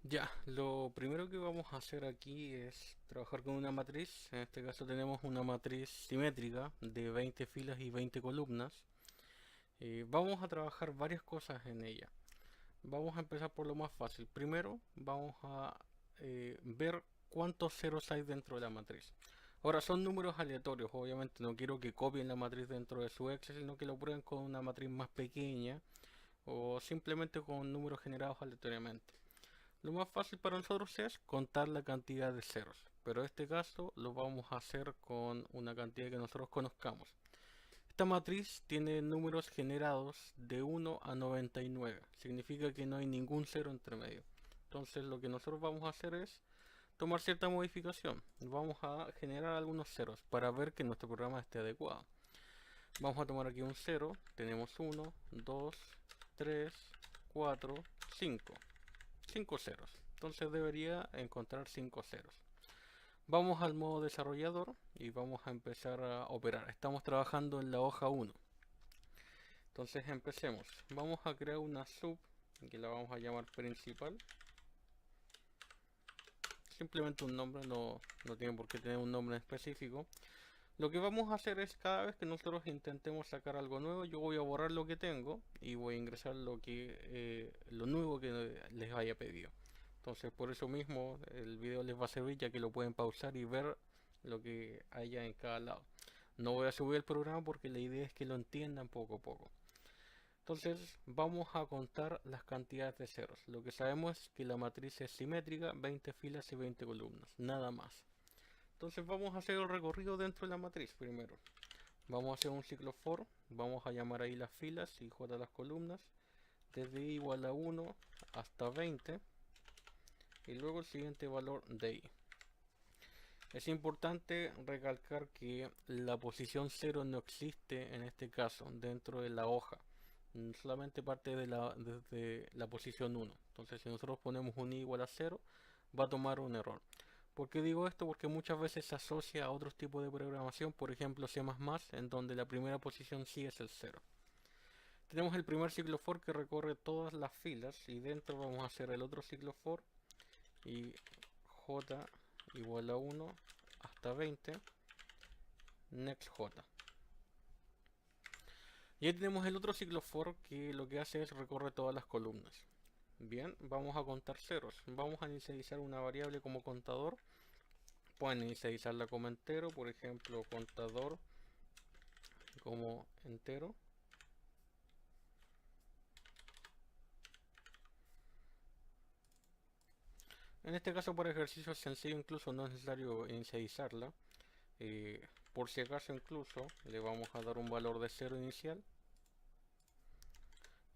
Ya, lo primero que vamos a hacer aquí es trabajar con una matriz. En este caso tenemos una matriz simétrica de 20 filas y 20 columnas. Vamos a trabajar varias cosas en ella. Vamos a empezar por lo más fácil. Primero vamos a ver cuántos ceros hay dentro de la matriz. Ahora son números aleatorios, obviamente no quiero que copien la matriz dentro de su Excel, sino que lo prueben con una matriz más pequeña o simplemente con números generados aleatoriamente. Lo más fácil para nosotros es contar la cantidad de ceros, pero en este caso lo vamos a hacer con una cantidad que nosotros conozcamos. Esta matriz tiene números generados de 1 a 99, significa que no hay ningún cero entre medio. Entonces lo que nosotros vamos a hacer es tomar cierta modificación. Vamos a generar algunos ceros para ver que nuestro programa esté adecuado. Vamos a tomar aquí un cero, tenemos 1, 2, 3, 4, 5. 5 ceros. Entonces debería encontrar 5 ceros. Vamos al modo desarrollador y vamos a empezar a operar. Estamos trabajando en la hoja 1. Entonces empecemos. Vamos a crear una sub que la vamos a llamar principal. Simplemente un nombre, no tiene por qué tener un nombre específico. Lo que vamos a hacer es cada vez que nosotros intentemos sacar algo nuevo, yo voy a borrar lo que tengo y voy a ingresar lo nuevo que les haya pedido. Entonces por eso mismo el video les va a servir ya que lo pueden pausar y ver lo que haya en cada lado. No voy a subir el programa porque la idea es que lo entiendan poco a poco. Entonces vamos a contar las cantidades de ceros. Lo que sabemos es que la matriz es simétrica, 20 filas y 20 columnas, nada más. Entonces vamos a hacer el recorrido dentro de la matriz primero. Vamos a hacer un ciclo for, vamos a llamar ahí las filas y j las columnas, desde i igual a 1 hasta 20 y luego el siguiente valor de i. Es importante recalcar que la posición 0 no existe en este caso dentro de la hoja, solamente parte desde la posición 1. Entonces si nosotros ponemos un i igual a 0 va a tomar un error. ¿Por qué digo esto? Porque muchas veces se asocia a otros tipos de programación, por ejemplo C++, en donde la primera posición sí es el 0. Tenemos el primer ciclo for que recorre todas las filas y dentro vamos a hacer el otro ciclo for y j igual a 1 hasta 20 next j. Y ahí tenemos el otro ciclo for que lo que hace es recorre todas las columnas. Bien, vamos a contar ceros. Vamos a inicializar una variable como contador. Pueden inicializarla como entero, por ejemplo, contador como entero. En este caso, para ejercicios sencillos, incluso no es necesario inicializarla. Por si acaso, incluso le vamos a dar un valor de 0 inicial.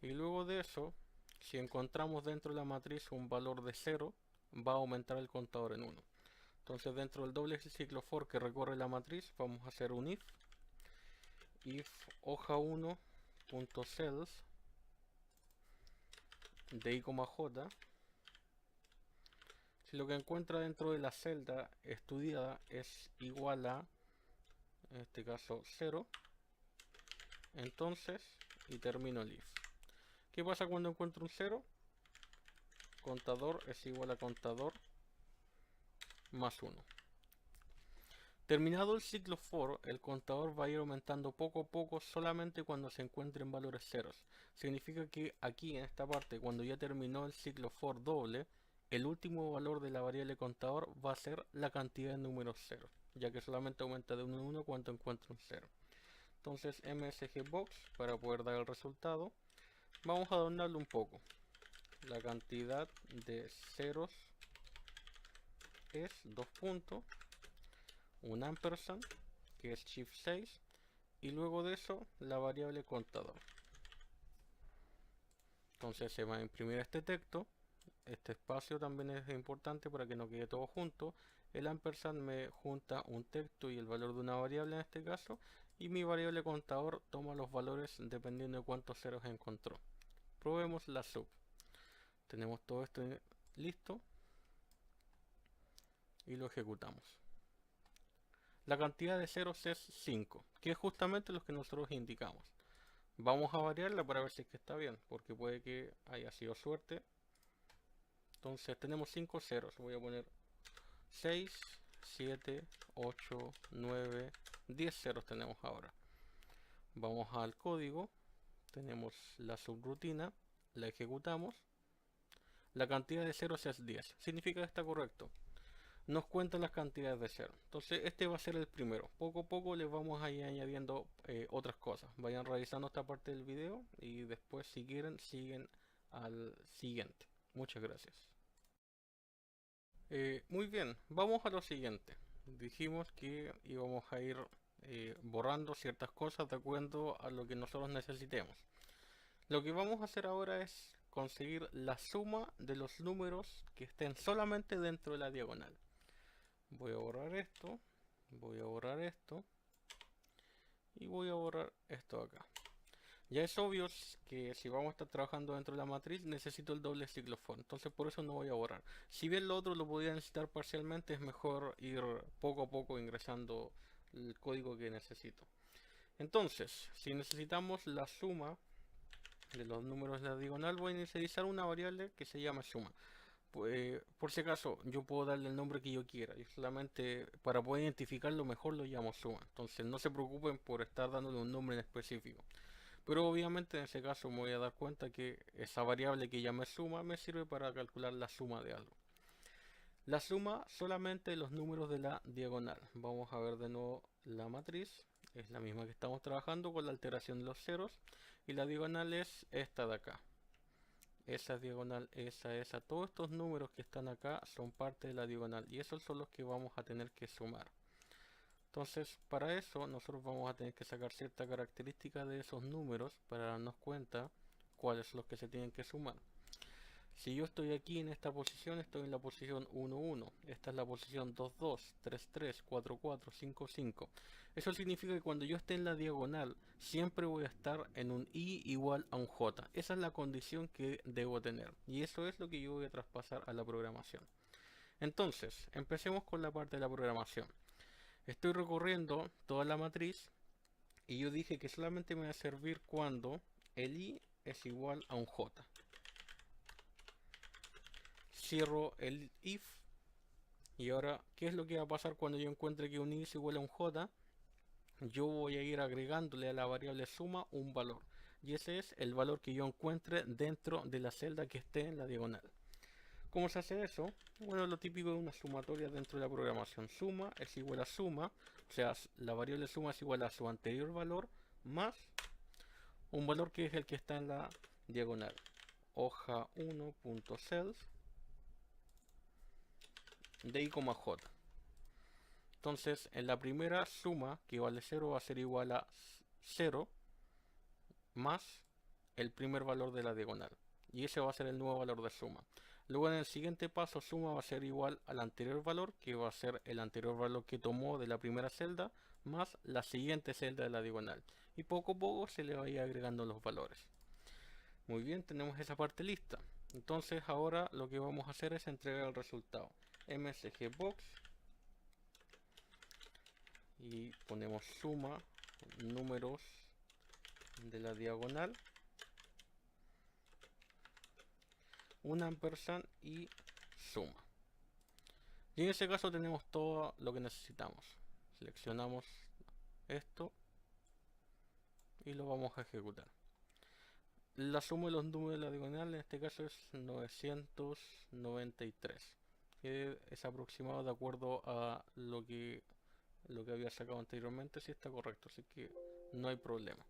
Y luego de eso, si encontramos dentro de la matriz un valor de 0, va a aumentar el contador en 1. Entonces, dentro del doble ciclo for que recorre la matriz, vamos a hacer un if hoja1.cells de i, j. Si lo que encuentra dentro de la celda estudiada es igual a, en este caso, 0, entonces, y termino el if. ¿Qué pasa cuando encuentro un 0? Contador es igual a contador más 1. Terminado el ciclo for, el contador va a ir aumentando poco a poco solamente cuando se encuentren valores ceros. Significa que aquí en esta parte, cuando ya terminó el ciclo for doble, el último valor de la variable contador va a ser la cantidad de números ceros, ya que solamente aumenta de 1 en 1 cuando encuentra un 0. Entonces msgbox, para poder dar el resultado, vamos a adornarlo un poco. La cantidad de ceros es 2 puntos, un ampersand, que es shift 6, y luego de eso la variable contador. Entonces se va a imprimir este texto. Este espacio también es importante para que no quede todo junto. El ampersand me junta un texto y el valor de una variable en este caso, y mi variable contador toma los valores dependiendo de cuántos ceros encontró. Probemos la sub. Tenemos todo esto listo y lo ejecutamos. La cantidad de ceros es 5, que es justamente lo que nosotros indicamos. Vamos a variarla para ver si es que está bien, porque puede que haya sido suerte Entonces tenemos 5 ceros. Voy a poner 6, 7, 8, 9, 10 ceros tenemos ahora. Vamos al código. Tenemos la subrutina. La ejecutamos. La cantidad de ceros es 10. Significa que está correcto. Nos cuenta las cantidades de ceros. Entonces este va a ser el primero. Poco a poco les vamos a ir añadiendo otras cosas. Vayan revisando esta parte del video y después si quieren siguen al siguiente. Muchas gracias. Muy bien, vamos a lo siguiente. Dijimos que íbamos a ir borrando ciertas cosas de acuerdo a lo que nosotros necesitemos. Lo que vamos a hacer ahora es conseguir la suma de los números que estén solamente dentro de la diagonal. Voy a borrar esto, voy a borrar esto y voy a borrar esto acá. Ya es obvio que si vamos a estar trabajando dentro de la matriz necesito el doble ciclo for, entonces por eso no voy a borrar. Si bien lo otro lo podría necesitar parcialmente, es mejor ir poco a poco ingresando el código que necesito. Entonces, si necesitamos la suma de los números de la diagonal, voy a inicializar una variable que se llama suma. Pues, por si acaso, yo puedo darle el nombre que yo quiera. Y solamente para poder identificarlo mejor lo llamo suma. Entonces no se preocupen por estar dándole un nombre en específico. Pero obviamente en ese caso me voy a dar cuenta que esa variable que llamé suma me sirve para calcular la suma de algo. La suma solamente de los números de la diagonal. Vamos a ver de nuevo la matriz. Es la misma que estamos trabajando con la alteración de los ceros. Y la diagonal es esta de acá. Esa diagonal, esa. Todos estos números que están acá son parte de la diagonal. Y esos son los que vamos a tener que sumar. Entonces, para eso nosotros vamos a tener que sacar cierta característica de esos números para darnos cuenta cuáles son los que se tienen que sumar. Si yo estoy aquí en esta posición, estoy en la posición 1, 1. Esta es la posición 2, 2, 3, 3, 4, 4, 5, 5. Eso significa que cuando yo esté en la diagonal, siempre voy a estar en un i igual a un j. Esa es la condición que debo tener. Y eso es lo que yo voy a traspasar a la programación. Entonces, empecemos con la parte de la programación. Estoy recorriendo toda la matriz y yo dije que solamente me va a servir cuando el i es igual a un j. Cierro el if y ahora, ¿qué es lo que va a pasar cuando yo encuentre que un i es igual a un j? Yo voy a ir agregándole a la variable suma un valor y ese es el valor que yo encuentre dentro de la celda que esté en la diagonal. ¿Cómo se hace eso? Bueno, lo típico de una sumatoria dentro de la programación. Suma es igual a suma, o sea, la variable suma es igual a su anterior valor más un valor que es el que está en la diagonal. Hoja 1.cells de i, j. Entonces, en la primera suma, que vale 0, va a ser igual a 0 más el primer valor de la diagonal. Y ese va a ser el nuevo valor de suma. Luego en el siguiente paso suma va a ser igual al anterior valor, que va a ser el anterior valor que tomó de la primera celda, más la siguiente celda de la diagonal. Y poco a poco se le va a ir agregando los valores. Muy bien, tenemos esa parte lista. Entonces ahora lo que vamos a hacer es entregar el resultado. msgbox y ponemos suma números de la diagonal, un ampersand y suma. Y en ese caso tenemos todo lo que necesitamos. Seleccionamos esto y lo vamos a ejecutar. La suma de los números de la diagonal en este caso es 993, que es aproximado de acuerdo a lo que había sacado anteriormente, si está correcto, así que no hay problema.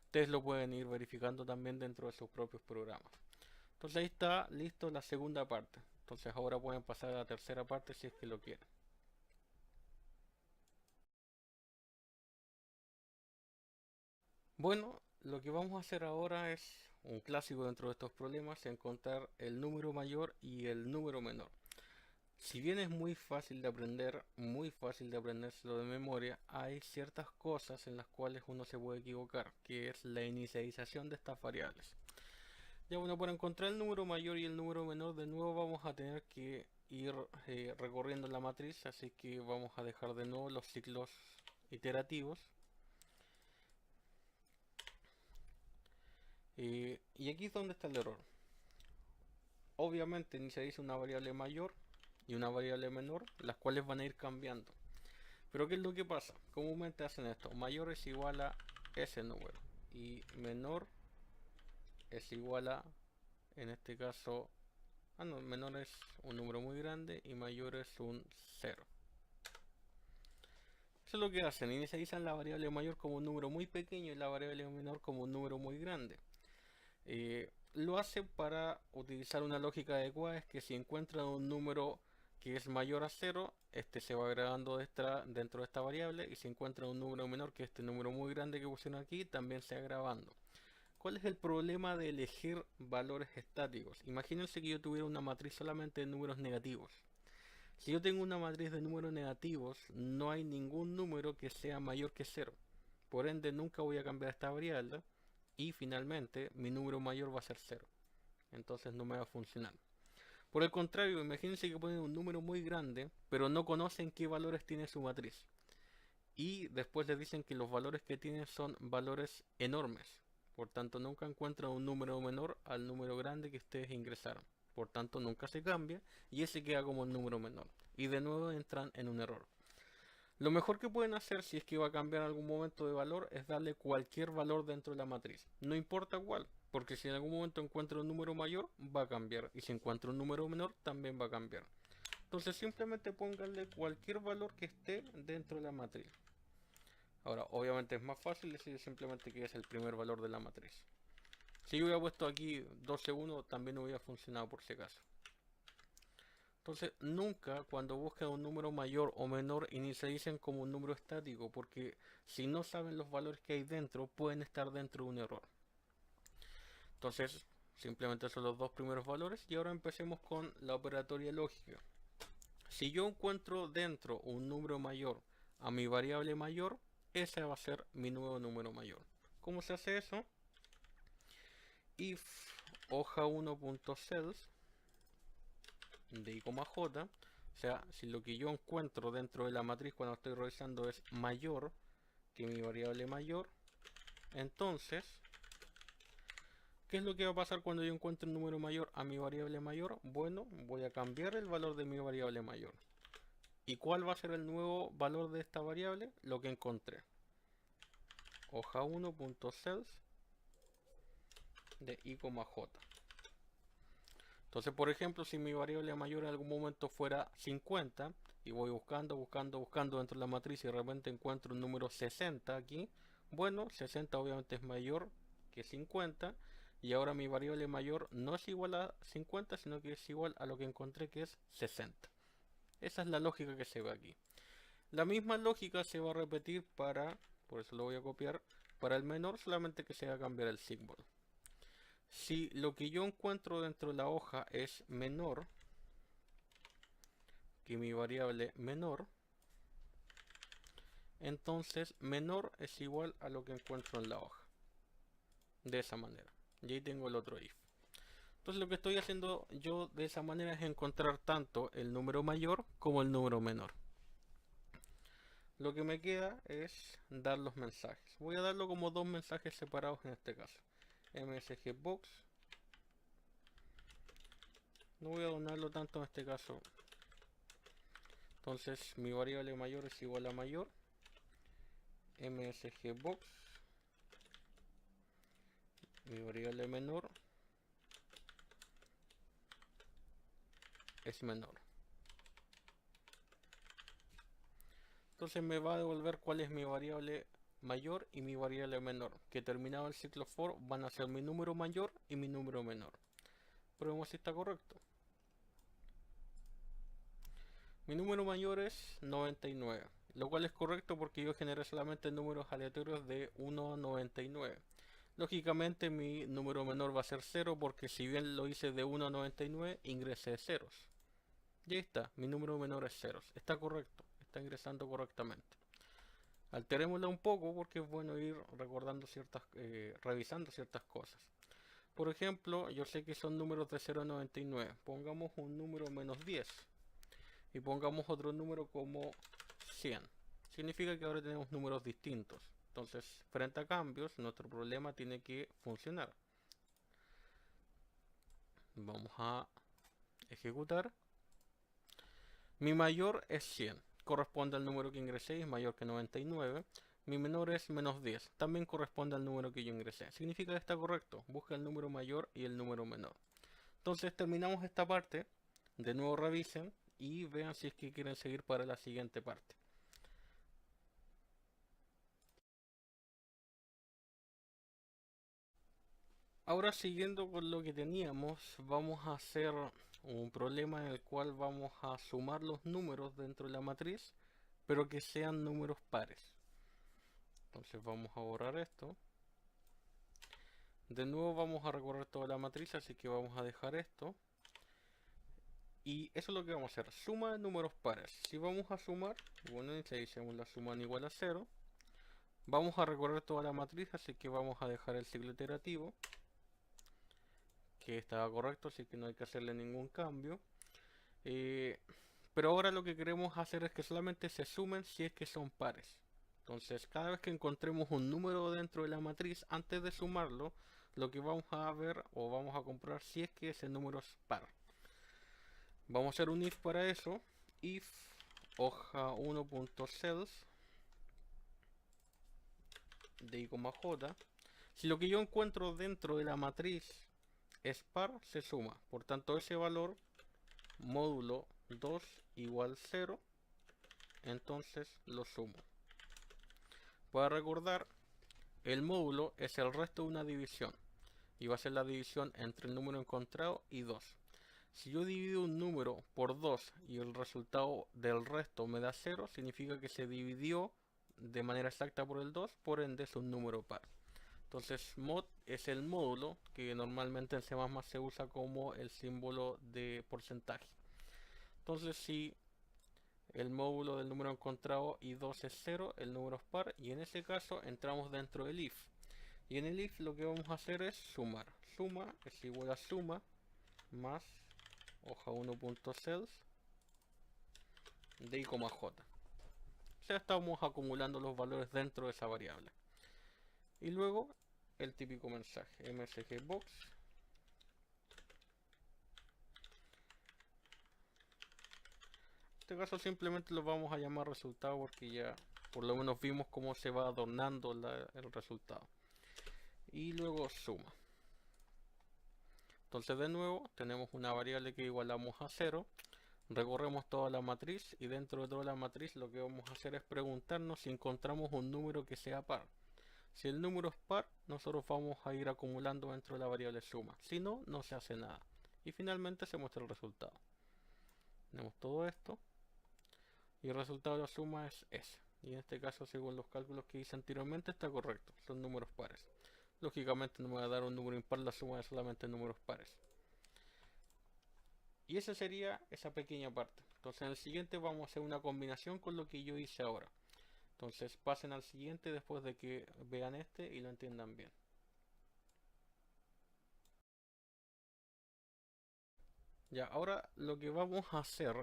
Ustedes lo pueden ir verificando también dentro de sus propios programas. Entonces ahí está listo la segunda parte. Entonces ahora pueden pasar a la tercera parte si es que lo quieren. Bueno, lo que vamos a hacer ahora es un clásico dentro de estos problemas, encontrar el número mayor y el número menor. Si bien es muy fácil de aprender, muy fácil de aprendérselo de memoria, hay ciertas cosas en las cuales uno se puede equivocar, que es la inicialización de estas variables. Ya bueno, para encontrar el número mayor y el número menor, de nuevo vamos a tener que ir recorriendo la matriz, así que vamos a dejar de nuevo los ciclos iterativos. Y aquí es donde está el error. obviamente inicializa una variable mayor y una variable menor, las cuales van a ir cambiando. Pero ¿qué es lo que pasa? Comúnmente hacen esto: mayor es igual a ese número y menor es igual a, en este caso, no, menor es un número muy grande y mayor es un 0. Eso es lo que hacen: inicializan la variable mayor como un número muy pequeño y la variable menor como un número muy grande. Lo hacen para utilizar una lógica adecuada: es que si encuentran un número que es mayor a 0, este se va agregando dentro de esta variable, y si encuentran un número menor, que este número muy grande que pusieron aquí, también se va agravando. ¿Cuál es el problema de elegir valores estáticos? Imagínense que yo tuviera una matriz solamente de números negativos. Si yo tengo una matriz de números negativos, no hay ningún número que sea mayor que 0. Por ende, nunca voy a cambiar esta variable y finalmente mi número mayor va a ser 0. Entonces no me va a funcionar. Por el contrario, imagínense que ponen un número muy grande, pero no conocen qué valores tiene su matriz. Y después les dicen que los valores que tienen son valores enormes. Por tanto, nunca encuentran un número menor al número grande que ustedes ingresaron. Por tanto, nunca se cambia y ese queda como el número menor. Y de nuevo entran en un error. Lo mejor que pueden hacer, si es que va a cambiar en algún momento de valor, es darle cualquier valor dentro de la matriz. No importa cuál, porque si en algún momento encuentra un número mayor, va a cambiar. Y si encuentra un número menor, también va a cambiar. Entonces simplemente pónganle cualquier valor que esté dentro de la matriz. Ahora, obviamente es más fácil decir simplemente que es el primer valor de la matriz. Si yo hubiera puesto aquí 12,1, también hubiera funcionado por si acaso. Entonces, nunca cuando busquen un número mayor o menor inicialicen como un número estático, porque si no saben los valores que hay dentro, pueden estar dentro de un error. Entonces, simplemente son los dos primeros valores y ahora empecemos con la operatoria lógica. Si yo encuentro dentro un número mayor a mi variable mayor, ese va a ser mi nuevo número mayor. ¿Cómo se hace eso? If hoja1.cells de i, j, o sea, si lo que yo encuentro dentro de la matriz cuando estoy revisando es mayor que mi variable mayor, entonces, ¿qué es lo que va a pasar cuando yo encuentre un número mayor a mi variable mayor? Bueno, voy a cambiar el valor de mi variable mayor. ¿Y cuál va a ser el nuevo valor de esta variable? Lo que encontré. Hoja1.cells de i, j. Entonces, por ejemplo, si mi variable mayor en algún momento fuera 50 y voy buscando dentro de la matriz y de repente encuentro un número 60 aquí, bueno, 60 obviamente es mayor que 50 y ahora mi variable mayor no es igual a 50, sino que es igual a lo que encontré, que es 60. Esa es la lógica que se ve aquí. La misma lógica se va a repetir por eso lo voy a copiar, para el menor, solamente que se va a cambiar el símbolo. Si lo que yo encuentro dentro de la hoja es menor que mi variable menor, entonces menor es igual a lo que encuentro en la hoja. De esa manera. Y ahí tengo el otro if. Entonces lo que estoy haciendo yo de esa manera es encontrar tanto el número mayor como el número menor. Lo que me queda es dar los mensajes. Voy a darlo como dos mensajes separados en este caso. msgbox. No voy a donarlo tanto en este caso. Entonces mi variable mayor es igual a mayor. msgbox. Mi variable menor es menor. Entonces me va a devolver cuál es mi variable mayor y mi variable menor, que terminado el ciclo for van a ser mi número mayor y mi número menor. Probemos si está correcto. Mi número mayor es 99, lo cual es correcto porque yo generé solamente números aleatorios de 1 a 99. Lógicamente mi número menor va a ser 0 porque si bien lo hice de 1 a 99, ingresé ceros. Y ahí está, mi número menor es 0. Está correcto, está ingresando correctamente. Alterémosla un poco porque es bueno ir recordando revisando ciertas cosas. Por ejemplo, yo sé que son números de 0 a 99. Pongamos un número menos 10. Y pongamos otro número como 100. Significa que ahora tenemos números distintos. Entonces, frente a cambios, nuestro problema tiene que funcionar. Vamos a ejecutar. Mi mayor es 100, corresponde al número que ingresé y es mayor que 99. Mi menor es menos 10, también corresponde al número que yo ingresé. Significa que está correcto, busca el número mayor y el número menor. Entonces terminamos esta parte, de nuevo revisen y vean si es que quieren seguir para la siguiente parte. Ahora siguiendo con lo que teníamos, vamos a hacer un problema en el cual vamos a sumar los números dentro de la matriz, pero que sean números pares. Entonces vamos a borrar esto. De nuevo vamos a recorrer toda la matriz, así que vamos a dejar esto. Y eso es lo que vamos a hacer, suma de números pares. Si vamos a sumar, bueno, inicializamos la suma en igual a 0. Vamos a recorrer toda la matriz, así que vamos a dejar el ciclo iterativo, que estaba correcto, así que no hay que hacerle ningún cambio. Pero ahora lo que queremos hacer es que solamente se sumen si es que son pares. Entonces, cada vez que encontremos un número dentro de la matriz, antes de sumarlo, lo que vamos a ver o vamos a comprobar si es que ese número es par. Vamos a hacer un if para eso. If hoja 1.cells de i, j. Si lo que yo encuentro dentro de la matriz es par, se suma. Por tanto, ese valor módulo 2 igual 0, entonces lo sumo. Para recordar, el módulo es el resto de una división y va a ser la división entre el número encontrado y 2. Si yo divido un número por 2 y el resultado del resto me da 0, significa que se dividió de manera exacta por el 2, por ende es un número par. Entonces mod es el módulo que normalmente en C++ se usa como el símbolo de porcentaje. Entonces si el módulo del número encontrado y 2 es 0, el número es par, y en ese caso entramos dentro del if. Y en el if lo que vamos a hacer es sumar. Suma es igual a suma más hoja 1.cells de i, j. O sea, estamos acumulando los valores dentro de esa variable. Y luego el típico mensaje msgbox. En este caso simplemente lo vamos a llamar resultado porque ya por lo menos vimos cómo se va adornando el resultado. Y luego suma. Entonces de nuevo tenemos una variable que igualamos a 0. Recorremos toda la matriz y dentro de toda la matriz lo que vamos a hacer es preguntarnos si encontramos un número que sea par. Si el número es par, nosotros vamos a ir acumulando dentro de la variable suma. Si no, no se hace nada. Y finalmente se muestra el resultado. Tenemos todo esto. Y el resultado de la suma es ese. Y en este caso, según los cálculos que hice anteriormente, está correcto. Son números pares. Lógicamente no me va a dar un número impar la suma de solamente números pares. Y esa sería esa pequeña parte. Entonces en el siguiente vamos a hacer una combinación con lo que yo hice ahora. Entonces pasen al siguiente después de que vean este y lo entiendan bien. Ya, ahora lo que vamos a hacer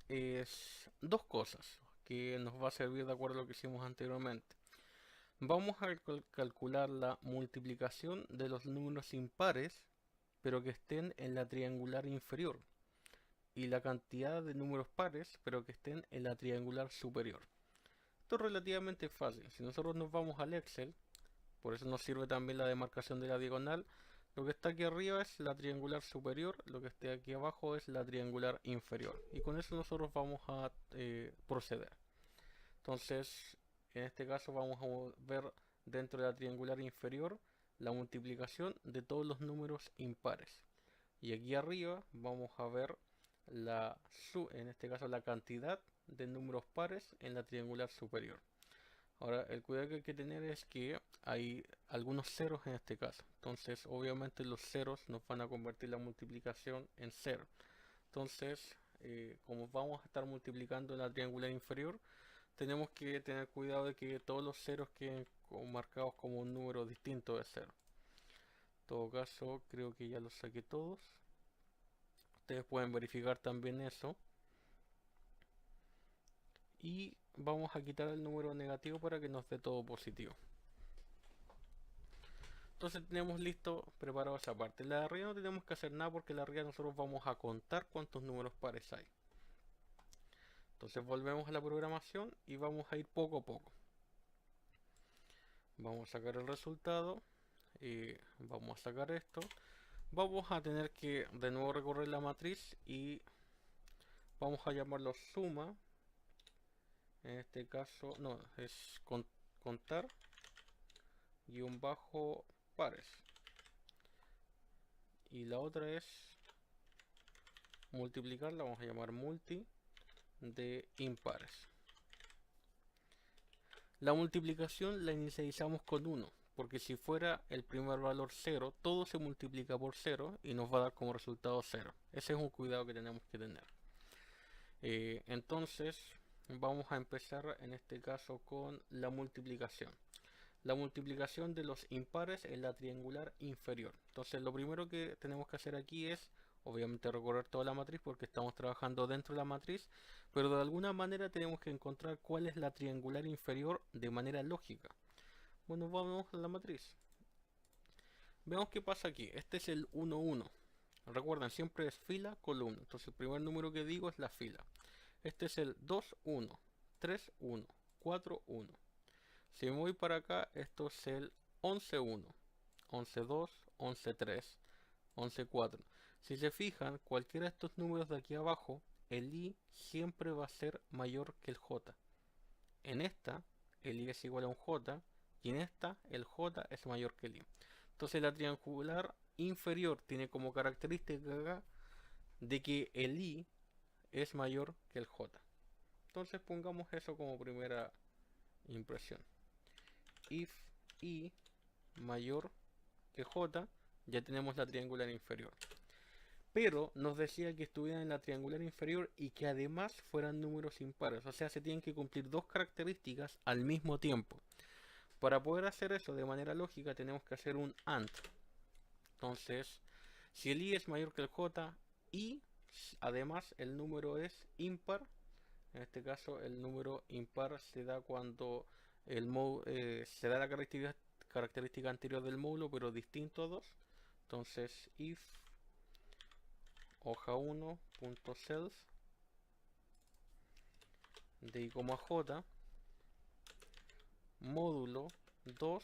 es dos cosas que nos va a servir de acuerdo a lo que hicimos anteriormente. Vamos a calcular la multiplicación de los números impares, pero que estén en la triangular inferior, y la cantidad de números pares, pero que estén en la triangular superior. Esto es relativamente fácil. Si nosotros nos vamos al Excel, por eso nos sirve también la demarcación de la diagonal. Lo que está aquí arriba es la triangular superior, lo que está aquí abajo es la triangular inferior. Y con eso nosotros vamos a proceder. Entonces, en este caso vamos a ver dentro de la triangular inferior la multiplicación de todos los números impares. Y aquí arriba vamos a ver en este caso la cantidad de números pares en la triangular superior. Ahora, el cuidado que hay que tener es que hay algunos ceros en este caso. Entonces, obviamente los ceros nos van a convertir la multiplicación en 0. Entonces, como vamos a estar multiplicando en la triangular inferior, tenemos que tener cuidado de que todos los ceros queden marcados como un número distinto de 0. En todo caso, creo que ya los saqué todos. Ustedes pueden verificar también eso. Y vamos a quitar el número negativo para que nos dé todo positivo. Entonces tenemos listo, preparado esa parte. La de arriba no tenemos que hacer nada porque la de arriba nosotros vamos a contar cuántos números pares hay. Entonces volvemos a la programación y vamos a ir poco a poco. Vamos a sacar el resultado y vamos a sacar esto. Vamos a tener que de nuevo recorrer la matriz y vamos a llamarlo suma. En este caso, no, es contar guión bajo pares. Y la otra es multiplicar, la vamos a llamar multi de impares. La multiplicación la inicializamos con 1, porque si fuera el primer valor 0, todo se multiplica por 0 y nos va a dar como resultado 0. Ese es un cuidado que tenemos que tener. Entonces vamos a empezar en este caso con la multiplicación. La multiplicación de los impares en la triangular inferior. Entonces lo primero que tenemos que hacer aquí es obviamente recorrer toda la matriz porque estamos trabajando dentro de la matriz, pero de alguna manera tenemos que encontrar cuál es la triangular inferior de manera lógica. Bueno, vamos a la matriz. Veamos qué pasa aquí. Este es el 1, 1. Recuerden, siempre es fila, columna. Entonces el primer número que digo es la fila. Este es el 2, 1, 3, 1, 4, 1. Si me voy para acá, esto es el 11, 1, 11, 2, 11, 3, 11, 4. Si se fijan, cualquiera de estos números de aquí abajo, el i siempre va a ser mayor que el j. En esta, el i es igual a un j, y en esta, el j es mayor que el i. Entonces la triangular inferior tiene como característica de que el i es mayor que el j. Entonces pongamos eso como primera impresión. If i mayor que j, ya tenemos la triangular inferior. Pero nos decía que estuvieran en la triangular inferior y que además fueran números impares. O sea, se tienen que cumplir dos características al mismo tiempo. Para poder hacer eso de manera lógica tenemos que hacer un AND. Entonces, si el i es mayor que el j y además el número es impar, en este caso el número impar se da cuando se da la característica anterior del módulo pero distinto a 2. Entonces if hoja1.cells de i, j módulo 2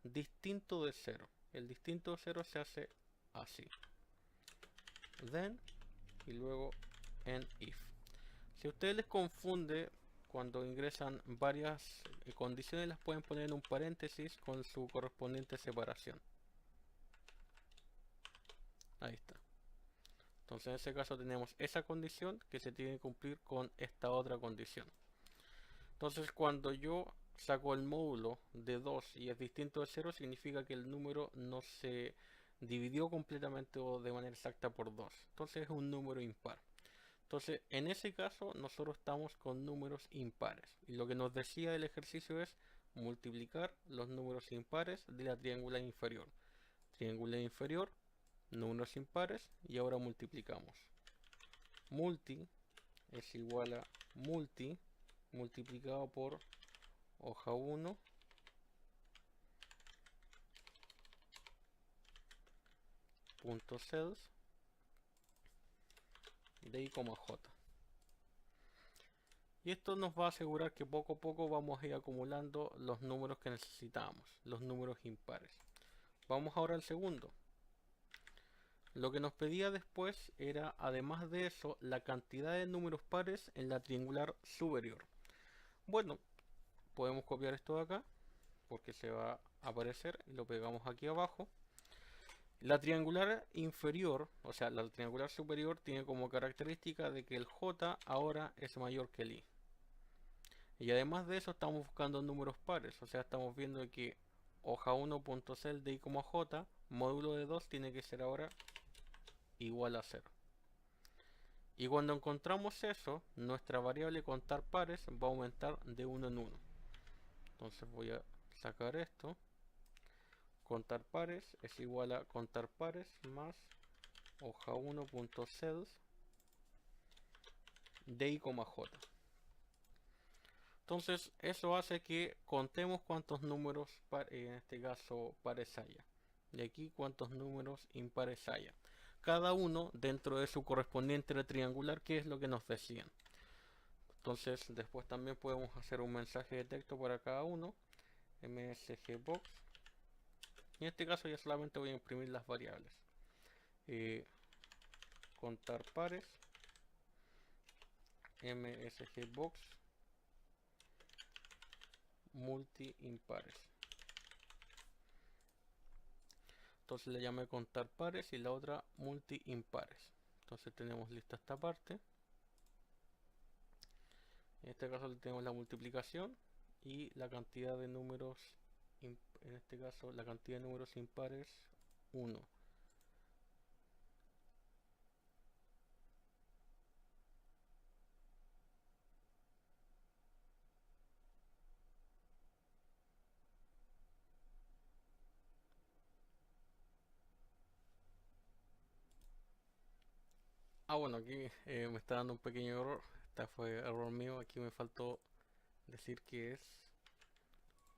distinto de 0. El distinto de 0 se hace así. Then y luego en if. Si a ustedes les confunde cuando ingresan varias condiciones, las pueden poner en un paréntesis con su correspondiente separación. Ahí está. Entonces en ese caso tenemos esa condición que se tiene que cumplir con esta otra condición. Entonces cuando yo saco el módulo de 2 y es distinto de 0, significa que el número no se dividió completamente o de manera exacta por 2. Entonces es un número impar. Entonces en ese caso nosotros estamos con números impares. Y lo que nos decía el ejercicio es multiplicar los números impares de la triangular inferior. Triangular inferior, números impares, y ahora multiplicamos. Multi es igual a multi multiplicado por hoja 1 punto cells de i, j. Y esto nos va a asegurar que poco a poco vamos a ir acumulando los números que necesitamos, los números impares. Vamos ahora al segundo. Lo que nos pedía después era, además de eso, la cantidad de números pares en la triangular superior. Bueno, podemos copiar esto de acá, porque se va a aparecer, y lo pegamos aquí abajo. La triangular inferior, o sea, la triangular superior tiene como característica de que el j ahora es mayor que el i. Y además de eso estamos buscando números pares, o sea, estamos viendo que hoja 1.cel de i, j, módulo de 2 tiene que ser ahora igual a 0. Y cuando encontramos eso, nuestra variable contar pares va a aumentar de 1 en 1. Entonces voy a sacar esto. Contar pares es igual a contar pares más hoja 1.cells de i, j. Entonces eso hace que contemos cuántos números, en este caso, pares haya. y aquí cuántos números impares haya. Cada uno dentro de su correspondiente triangular, que es lo que nos decían. Entonces después también podemos hacer un mensaje de texto para cada uno. msgbox. En este caso ya solamente voy a imprimir las variables. Contar pares. msgbox multi impares. Entonces le llamé contar pares y la otra multi impares. Entonces tenemos lista esta parte. En este caso le tenemos la multiplicación y la cantidad de números, en este caso la cantidad de números impares 1. Bueno, aquí me está dando un pequeño error. Este fue error mío. Aquí me faltó decir que es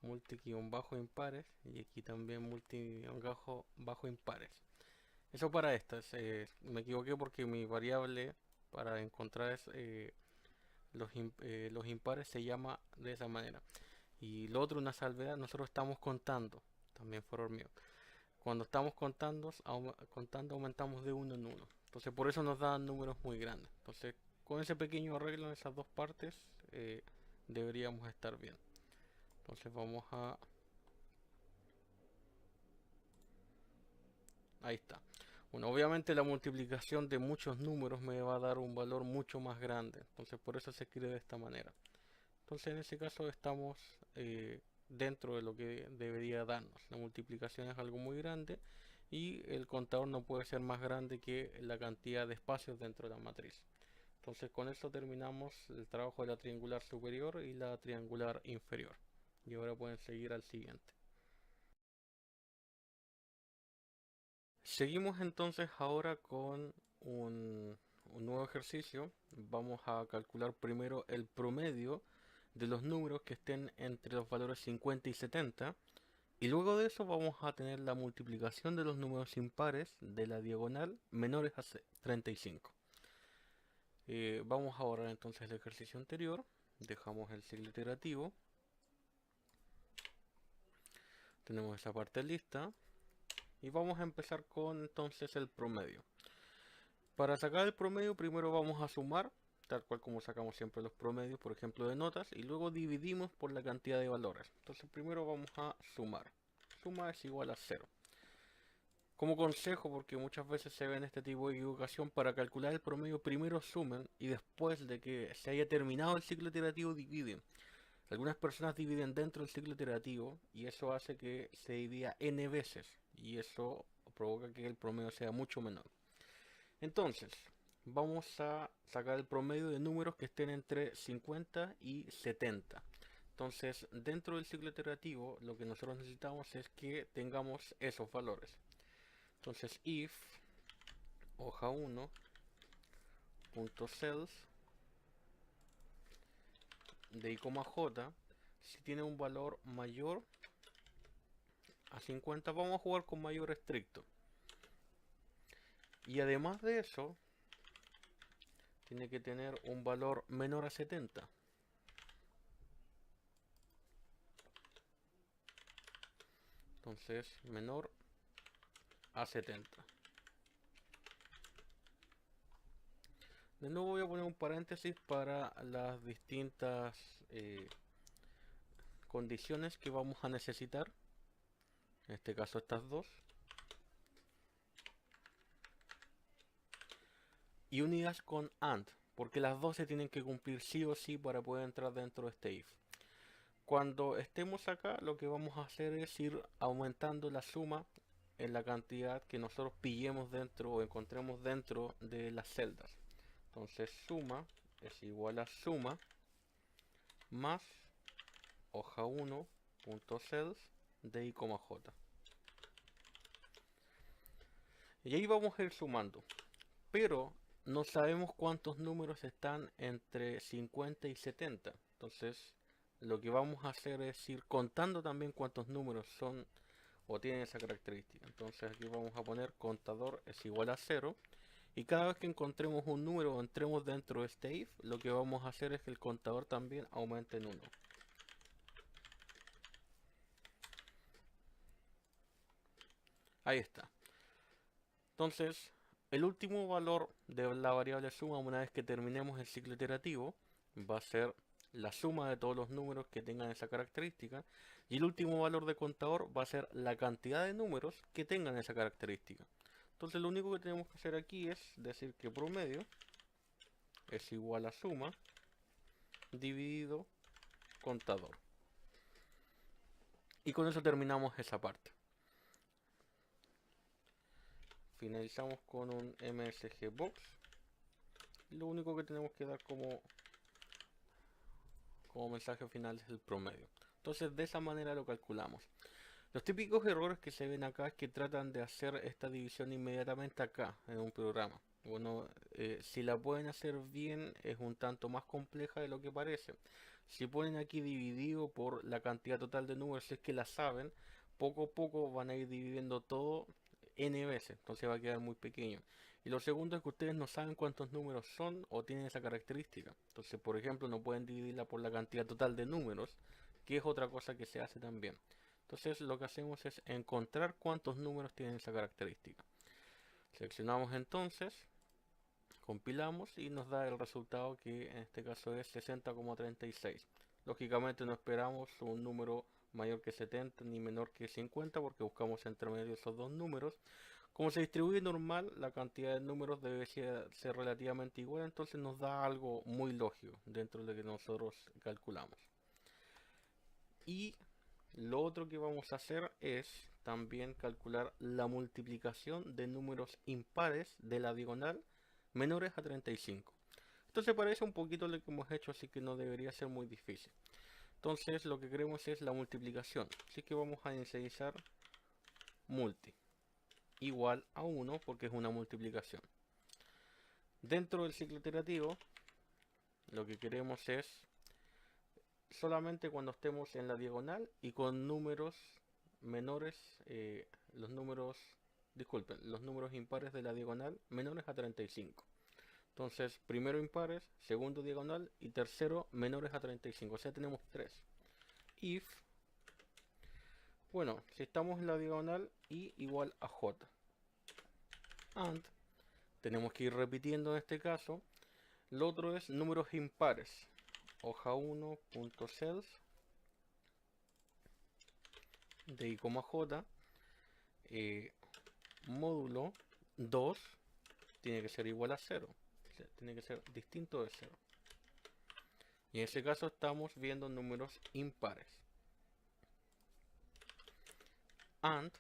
multi-impares y aquí también multi-bajo impares. Eso para estas. Me equivoqué porque mi variable para encontrar los impares se llama de esa manera. Y lo otro, una salvedad, nosotros estamos contando. También fue error mío. Cuando estamos contando aumentamos de uno en uno. Entonces por eso nos dan números muy grandes. Entonces con ese pequeño arreglo en esas dos partes deberíamos estar bien. Entonces vamos a... Ahí está. Bueno, obviamente la multiplicación de muchos números me va a dar un valor mucho más grande. Entonces por eso se escribe de esta manera. Entonces en ese caso estamos dentro de lo que debería darnos. La multiplicación es algo muy grande y el contador no puede ser más grande que la cantidad de espacios dentro de la matriz. Entonces con eso terminamos el trabajo de la triangular superior y la triangular inferior. Y ahora pueden seguir al siguiente. Seguimos entonces ahora con un nuevo ejercicio. Vamos a calcular primero el promedio de los números que estén entre los valores 50 y 70. Y luego de eso vamos a tener la multiplicación de los números impares de la diagonal menores a 35. Vamos a borrar entonces el ejercicio anterior. Dejamos el ciclo iterativo. Tenemos esa parte lista. Y vamos a empezar con entonces el promedio. Para sacar el promedio primero vamos a sumar, tal cual como sacamos siempre los promedios, por ejemplo de notas, y luego dividimos por la cantidad de valores. Entonces primero vamos a sumar. Suma es igual a 0. Como consejo, porque muchas veces se ve en este tipo de equivocación, para calcular el promedio primero sumen y después de que se haya terminado el ciclo iterativo dividen. Algunas personas dividen dentro del ciclo iterativo y eso hace que se divida n veces y eso provoca que el promedio sea mucho menor. Entonces, vamos a sacar el promedio de números que estén entre 50 y 70. Entonces, dentro del ciclo iterativo, lo que nosotros necesitamos es que tengamos esos valores. Entonces, if hoja 1 punto cells de i, j, si tiene un valor mayor a 50, vamos a jugar con mayor estricto. Y además de eso, tiene que tener un valor menor a 70. Entonces, menor a 70. De nuevo voy a poner un paréntesis para las distintas condiciones que vamos a necesitar. En este caso estas dos. Y unidas con AND, porque las dos se tienen que cumplir sí o sí para poder entrar dentro de este if. Cuando estemos acá, lo que vamos a hacer es ir aumentando la suma en la cantidad que nosotros pillemos dentro o encontremos dentro de las celdas. Entonces suma es igual a suma más hoja 1.cells de i, j. Y ahí vamos a ir sumando. Pero no sabemos cuántos números están entre 50 y 70. Entonces lo que vamos a hacer es ir contando también cuántos números son o tienen esa característica. Entonces aquí vamos a poner contador es igual a 0. Y cada vez que encontremos un número o entremos dentro de este if, lo que vamos a hacer es que el contador también aumente en 1. Ahí está. Entonces, el último valor de la variable suma, una vez que terminemos el ciclo iterativo, va a ser la suma de todos los números que tengan esa característica. Y el último valor de contador va a ser la cantidad de números que tengan esa característica. Entonces lo único que tenemos que hacer aquí es decir que promedio es igual a suma dividido contador. Y con eso terminamos esa parte. Finalizamos con un MSG box. Lo único que tenemos que dar como mensaje final es el promedio. Entonces de esa manera lo calculamos. Los típicos errores que se ven acá es que tratan de hacer esta división inmediatamente acá en un programa. Bueno, si la pueden hacer bien es un tanto más compleja de lo que parece. Si ponen aquí dividido por la cantidad total de números, si es que la saben, poco a poco van a ir dividiendo todo n veces, entonces va a quedar muy pequeño. Y lo segundo es que ustedes no saben cuántos números son o tienen esa característica. Entonces, por ejemplo, no pueden dividirla por la cantidad total de números, que es otra cosa que se hace también. Entonces lo que hacemos es encontrar cuántos números tienen esa característica. Seleccionamos entonces, compilamos y nos da el resultado que en este caso es 60,36. Lógicamente no esperamos un número mayor que 70 ni menor que 50 porque buscamos entre medio esos dos números. Como se distribuye normal, la cantidad de números debe ser relativamente igual, entonces nos da algo muy lógico dentro de lo que nosotros calculamos. Y lo otro que vamos a hacer es también calcular la multiplicación de números impares de la diagonal menores a 35. Esto se parece un poquito a lo que hemos hecho, así que no debería ser muy difícil. Entonces lo que queremos es la multiplicación, así que vamos a inicializar multi igual a 1 porque es una multiplicación. Dentro del ciclo iterativo lo que queremos es solamente cuando estemos en la diagonal y con números menores, los números impares de la diagonal menores a 35. Entonces, primero impares, segundo diagonal y tercero menores a 35. O sea, tenemos 3. If, bueno, si estamos en la diagonal y igual a j. And, tenemos que ir repitiendo en este caso. Lo otro es números impares. Hoja1.cells de i, j, módulo 2 tiene que ser igual a 0, o sea, tiene que ser distinto de 0. Y en ese caso estamos viendo números impares. And,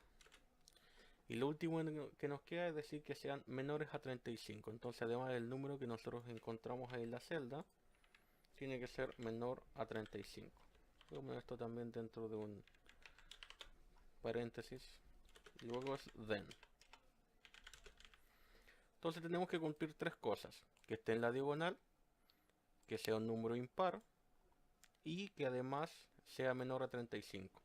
y lo último que nos queda es decir que sean menores a 35. Entonces, además del número que nosotros encontramos ahí en la celda, tiene que ser menor a 35. Voy a poner esto también dentro de un paréntesis. Y luego es then. Entonces tenemos que cumplir tres cosas. Que esté en la diagonal, que sea un número impar y que además sea menor a 35.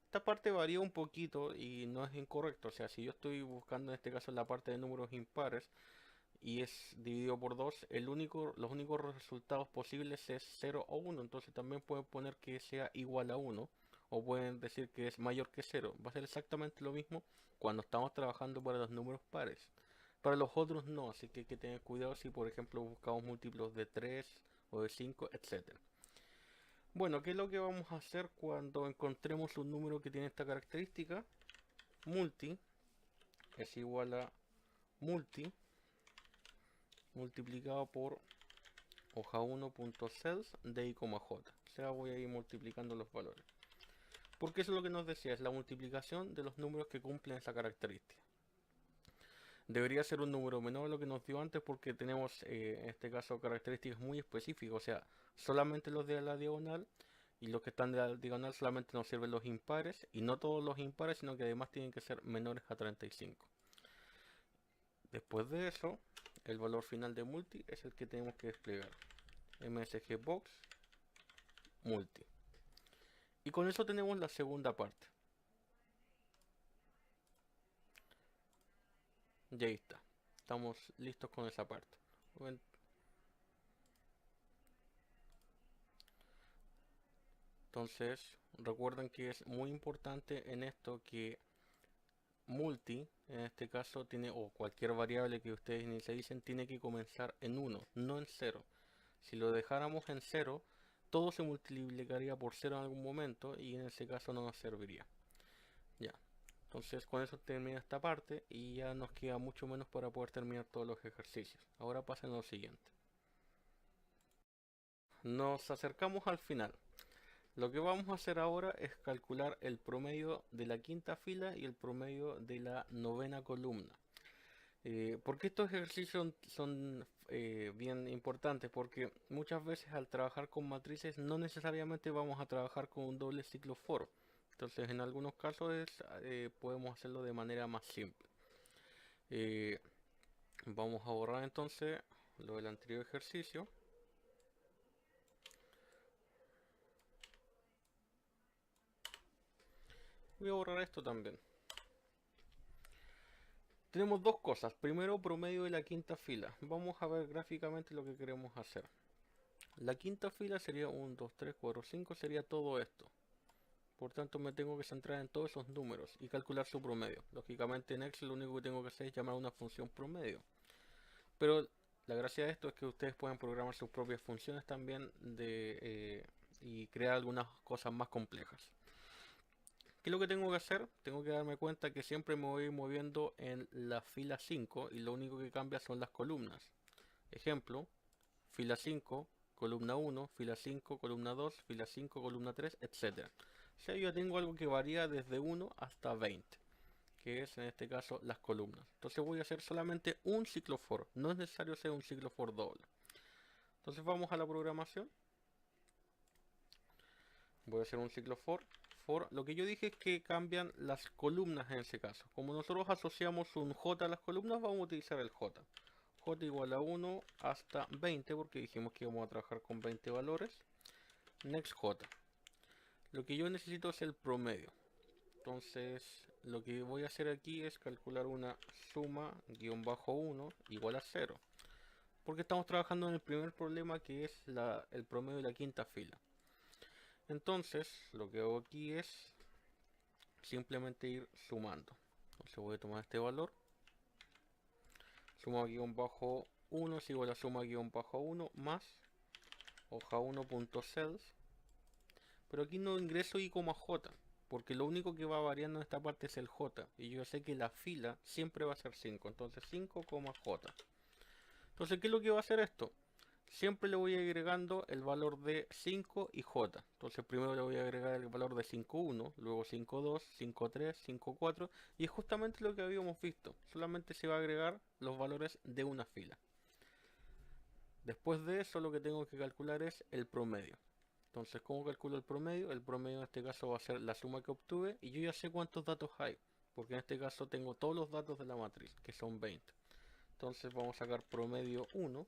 Esta parte varía un poquito y no es incorrecto. O sea, si yo estoy buscando en este caso la parte de números impares y es dividido por 2, los únicos resultados posibles es 0 o 1. Entonces también pueden poner que sea igual a 1 o pueden decir que es mayor que 0. Va a ser exactamente lo mismo cuando estamos trabajando para los números pares. Para los otros no, así que hay que tener cuidado si por ejemplo buscamos múltiplos de 3 o de 5, etcétera. Bueno, ¿qué es lo que vamos a hacer cuando encontremos un número que tiene esta característica? Multi es igual a multi multiplicado por hoja1.cells de i, j. O sea, voy a ir multiplicando los valores. Porque eso es lo que nos decía, es la multiplicación de los números que cumplen esa característica. Debería ser un número menor a lo que nos dio antes porque tenemos en este caso características muy específicas. O sea, solamente los de la diagonal y los que están de la diagonal solamente nos sirven los impares. Y no todos los impares, sino que además tienen que ser menores a 35. Después de eso, el valor final de multi es el que tenemos que desplegar. MSG box multi. Y con eso tenemos la segunda parte. Y ahí está. Estamos listos con esa parte. Bueno, entonces, recuerden que es muy importante en esto que multi, en este caso, tiene, o cualquier variable que ustedes inicialicen, tiene que comenzar en 1, no en 0. Si lo dejáramos en 0, todo se multiplicaría por 0 en algún momento y en ese caso no nos serviría. Ya. Entonces con eso termina esta parte y ya nos queda mucho menos para poder terminar todos los ejercicios. Ahora pasen a lo siguiente. Nos acercamos al final. Lo que vamos a hacer ahora es calcular el promedio de la quinta fila y el promedio de la novena columna. ¿Por qué estos ejercicios son bien importantes? Porque muchas veces al trabajar con matrices no necesariamente vamos a trabajar con un doble ciclo for. Entonces en algunos casos podemos hacerlo de manera más simple. Eh, Vamos a borrar entonces lo del anterior ejercicio. Voy a borrar esto también. Tenemos dos cosas. Primero, promedio de la quinta fila. Vamos a ver gráficamente lo que queremos hacer. La quinta fila sería 1, 2, 3, 4, 5, sería todo esto. Por tanto, me tengo que centrar en todos esos números y calcular su promedio. Lógicamente en Excel lo único que tengo que hacer es llamar a una función promedio. Pero la gracia de esto es que ustedes pueden programar sus propias funciones también y crear algunas cosas más complejas. ¿Qué es lo que tengo que hacer? Tengo que darme cuenta que siempre me voy moviendo en la fila 5 y lo único que cambia son las columnas. Ejemplo, fila 5, columna 1, fila 5, columna 2, fila 5, columna 3, etc. O sea, yo tengo algo que varía desde 1 hasta 20, que es en este caso las columnas. Entonces voy a hacer solamente un ciclo for, no es necesario hacer un ciclo for doble. Entonces vamos a la programación. Voy a hacer un ciclo for. Lo que yo dije es que cambian las columnas en ese caso. Como nosotros asociamos un j a las columnas, vamos a utilizar el j. J igual a 1 hasta 20, porque dijimos que íbamos a trabajar con 20 valores. Next j. Lo que yo necesito es el promedio. Entonces, lo que voy a hacer aquí es calcular una suma guión bajo 1 igual a 0. Porque estamos trabajando en el primer problema, que es el promedio de la quinta fila. Entonces, lo que hago aquí es simplemente ir sumando. Entonces voy a tomar este valor. Suma guión bajo 1 es igual a suma guión bajo 1 más hoja 1.cells. Pero aquí no ingreso i, j, porque lo único que va variando en esta parte es el j. Y yo sé que la fila siempre va a ser 5. Entonces 5, j. Entonces, ¿qué es lo que va a hacer esto? Siempre le voy agregando el valor de 5 y j. Entonces primero le voy a agregar el valor de 5.1, luego 5.2, 5.3, 5.4 y es justamente lo que habíamos visto. Solamente se va a agregar los valores de una fila. Después de eso lo que tengo que calcular es el promedio. Entonces, ¿cómo calculo el promedio? El promedio en este caso va a ser la suma que obtuve y yo ya sé cuántos datos hay, porque en este caso tengo todos los datos de la matriz, que son 20. Entonces vamos a sacar promedio 1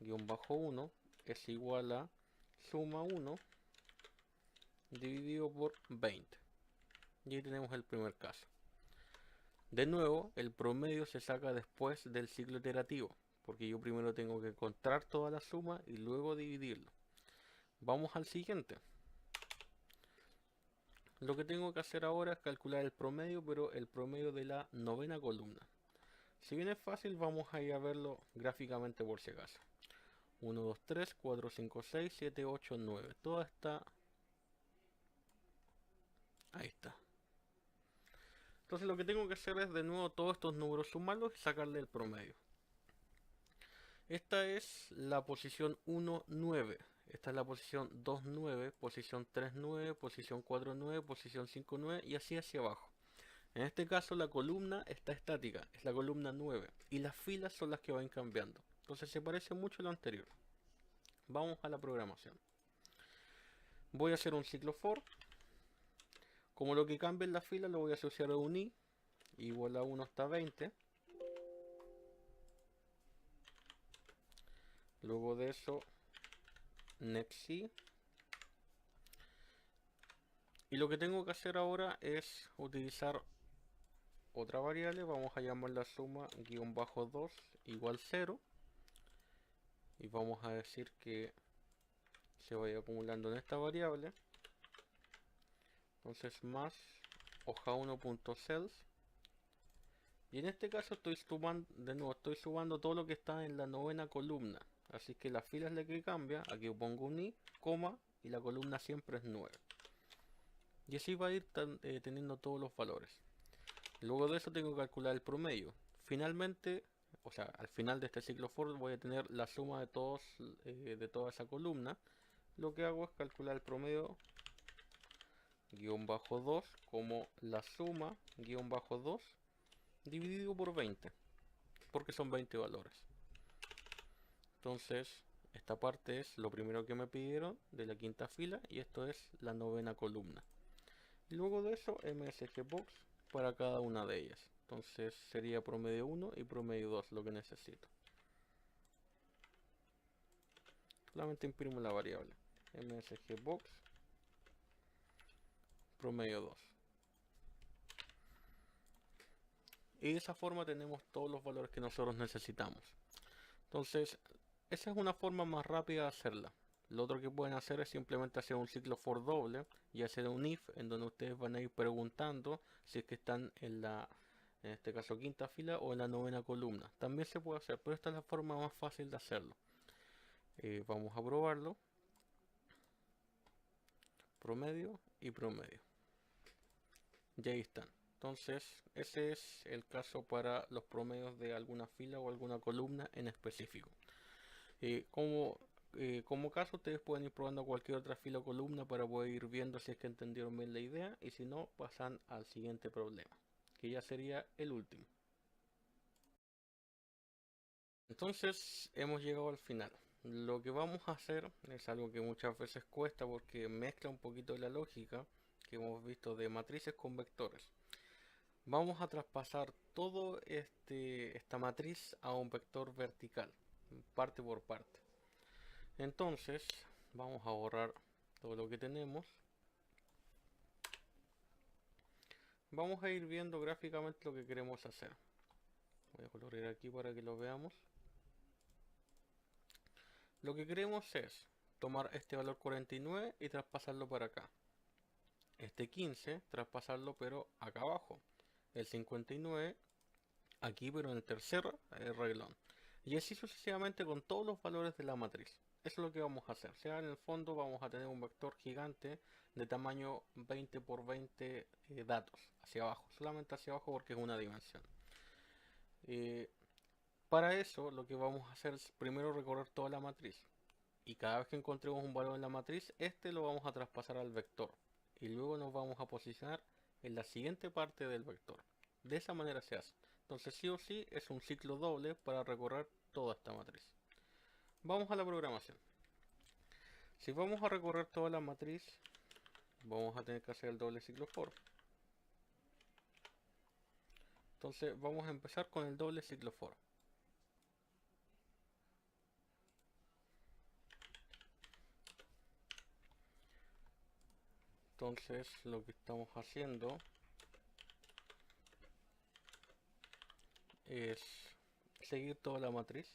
guión bajo 1 es igual a suma 1 dividido por 20. Y ahí tenemos el primer caso. De nuevo, el promedio se saca después del ciclo iterativo, porque yo primero tengo que encontrar toda la suma y luego dividirlo. Vamos al siguiente. Lo que tengo que hacer ahora es calcular el promedio, pero el promedio de la novena columna. Si bien es fácil, vamos a ir a verlo gráficamente por si acaso. 1, 2, 3, 4, 5, 6, 7, 8, 9. Toda está... Ahí está. Entonces lo que tengo que hacer es de nuevo todos estos números sumarlos y sacarle el promedio. Esta es la posición 1, 9. Esta es la posición 2, 9, posición 3, 9, posición 4, 9, posición 5, 9 y así hacia abajo. En este caso la columna está estática, es la columna 9 y las filas son las que van cambiando. Entonces se parece mucho a lo anterior. Vamos a la programación. Voy a hacer un ciclo for. Como lo que cambia en la fila lo voy a asociar a un i igual a 1 hasta 20. Luego de eso next i. Y lo que tengo que hacer ahora es utilizar otra variable, vamos a llamar la suma guión bajo 2 igual 0 y vamos a decir que se vaya acumulando en esta variable. Entonces más hoja1.cells, y en este caso estoy sumando, de nuevo estoy sumando todo lo que está en la novena columna, así que la fila es la que cambia. Aquí pongo un i, coma, y la columna siempre es 9, y así va a ir teniendo todos los valores. Luego de eso tengo que calcular el promedio. Finalmente, o sea, al final de este ciclo for voy a tener la suma de todos, de toda esa columna. Lo que hago es calcular el promedio guión bajo 2 como la suma guión bajo 2 dividido por 20, porque son 20 valores. Entonces esta parte es lo primero que me pidieron de la quinta fila, y esto es la novena columna. Y luego de eso msgbox para cada una de ellas. Entonces sería promedio 1 y promedio 2 lo que necesito. Solamente imprimo la variable msgbox promedio 2. Y de esa forma tenemos todos los valores que nosotros necesitamos. Entonces, esa es una forma más rápida de hacerla. Lo otro que pueden hacer es simplemente hacer un ciclo for doble y hacer un if en donde ustedes van a ir preguntando si es que están en la, en este caso, quinta fila o en la novena columna. También se puede hacer, pero esta es la forma más fácil de hacerlo. Vamos a probarlo. Promedio y promedio. Y ahí están. Entonces, ese es el caso para los promedios de alguna fila o alguna columna en específico. Como caso, ustedes pueden ir probando cualquier otra fila o columna para poder ir viendo si es que entendieron bien la idea, y si no, pasan al siguiente problema, que ya sería el último. Entonces, hemos llegado al final. Lo que vamos a hacer es algo que muchas veces cuesta porque mezcla un poquito la lógica que hemos visto de matrices con vectores. Vamos a traspasar todo esta matriz a un vector vertical, parte por parte. Entonces vamos a borrar todo lo que tenemos. Vamos a ir viendo gráficamente lo que queremos hacer. Voy a colorear aquí para que lo veamos. Lo que queremos es tomar este valor 49 y traspasarlo para acá. Este 15 traspasarlo pero acá abajo. El 59 aquí pero en el tercer reglón. Y así sucesivamente con todos los valores de la matriz. Eso es lo que vamos a hacer. O sea, en el fondo vamos a tener un vector gigante de tamaño 20 por 20 datos hacia abajo. Solamente hacia abajo porque es una dimensión. Para eso lo que vamos a hacer es primero recorrer toda la matriz. Y cada vez que encontremos un valor en la matriz, este lo vamos a traspasar al vector. Y luego nos vamos a posicionar en la siguiente parte del vector. De esa manera se hace. Entonces sí o sí es un ciclo doble para recorrer toda esta matriz. Vamos a la programación. Si vamos a recorrer toda la matriz, vamos a tener que hacer el doble ciclo for. Entonces vamos a empezar con el doble ciclo for. Entonces lo que estamos haciendo es seguir toda la matriz.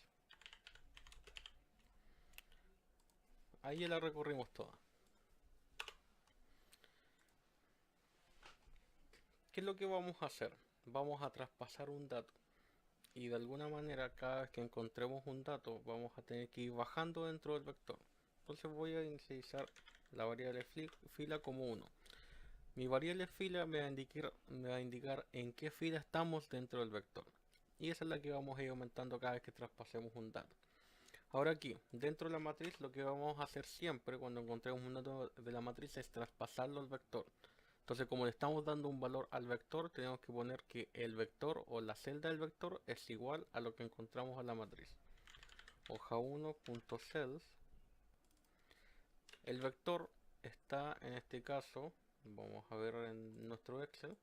Ahí ya la recorrimos toda. ¿Qué es lo que vamos a hacer? Vamos a traspasar un dato. Y de alguna manera cada vez que encontremos un dato vamos a tener que ir bajando dentro del vector. Entonces voy a inicializar la variable fila como 1. Mi variable fila me va a indicar en qué fila estamos dentro del vector. Y esa es la que vamos a ir aumentando cada vez que traspasemos un dato. Ahora aquí, dentro de la matriz, lo que vamos a hacer siempre cuando encontremos un dato de la matriz es traspasarlo al vector. Entonces, como le estamos dando un valor al vector, tenemos que poner que el vector o la celda del vector es igual a lo que encontramos en la matriz. Hoja1.cells. El vector está en este caso, vamos a ver en nuestro Excel.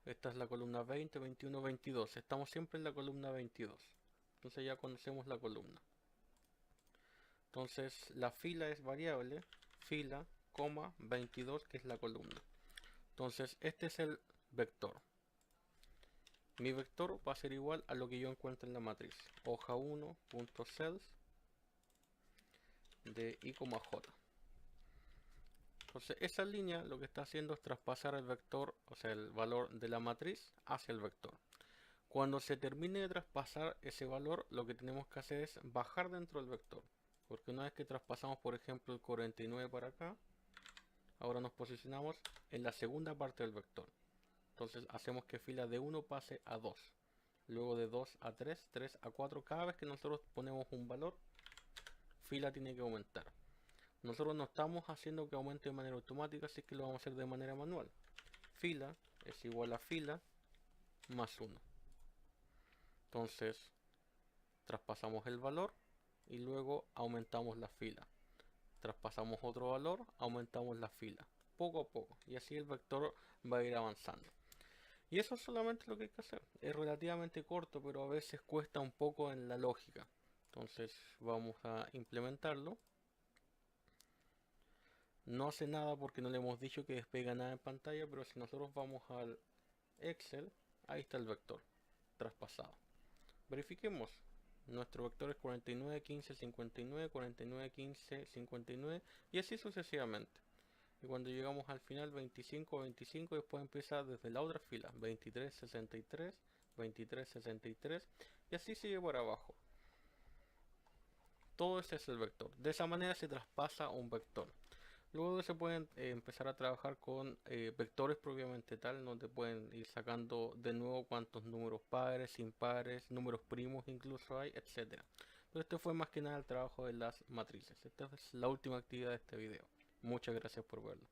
Esta es la columna 20, 21, 22. Estamos siempre en la columna 22. Entonces ya conocemos la columna. Entonces la fila es variable, fila, 22, que es la columna. Entonces este es el vector. Mi vector va a ser igual a lo que yo encuentro en la matriz. Hoja 1.cells de i, j. Entonces esa línea lo que está haciendo es traspasar el vector, o sea el valor de la matriz hacia el vector. Cuando se termine de traspasar ese valor, lo que tenemos que hacer es bajar dentro del vector. Porque una vez que traspasamos, por ejemplo, el 49 para acá, ahora nos posicionamos en la segunda parte del vector. Entonces hacemos que fila de 1 pase a 2. Luego de 2 a 3, 3 a 4. Cada vez que nosotros ponemos un valor, fila tiene que aumentar. Nosotros no estamos haciendo que aumente de manera automática, así que lo vamos a hacer de manera manual. Fila es igual a fila más 1. Entonces, traspasamos el valor y luego aumentamos la fila. Traspasamos otro valor, aumentamos la fila. Poco a poco. Y así el vector va a ir avanzando. Y eso es solamente lo que hay que hacer. Es relativamente corto, pero a veces cuesta un poco en la lógica. Entonces, vamos a implementarlo. No hace nada porque no le hemos dicho que despega nada en pantalla, pero si nosotros vamos al Excel, ahí está el vector traspasado. Verifiquemos. Nuestro vector es 49, 15, 59, 49, 15, 59 y así sucesivamente. Y cuando llegamos al final 25, 25, después empieza desde la otra fila 23, 63, 23, 63 y así sigue por abajo. Todo ese es el vector. De esa manera se traspasa un vector. Luego se pueden empezar a trabajar con vectores propiamente tal, donde pueden ir sacando de nuevo cuántos números pares, impares, números primos incluso hay, etcétera. Pero este fue más que nada el trabajo de las matrices. Esta es la última actividad de este video. Muchas gracias por verlo.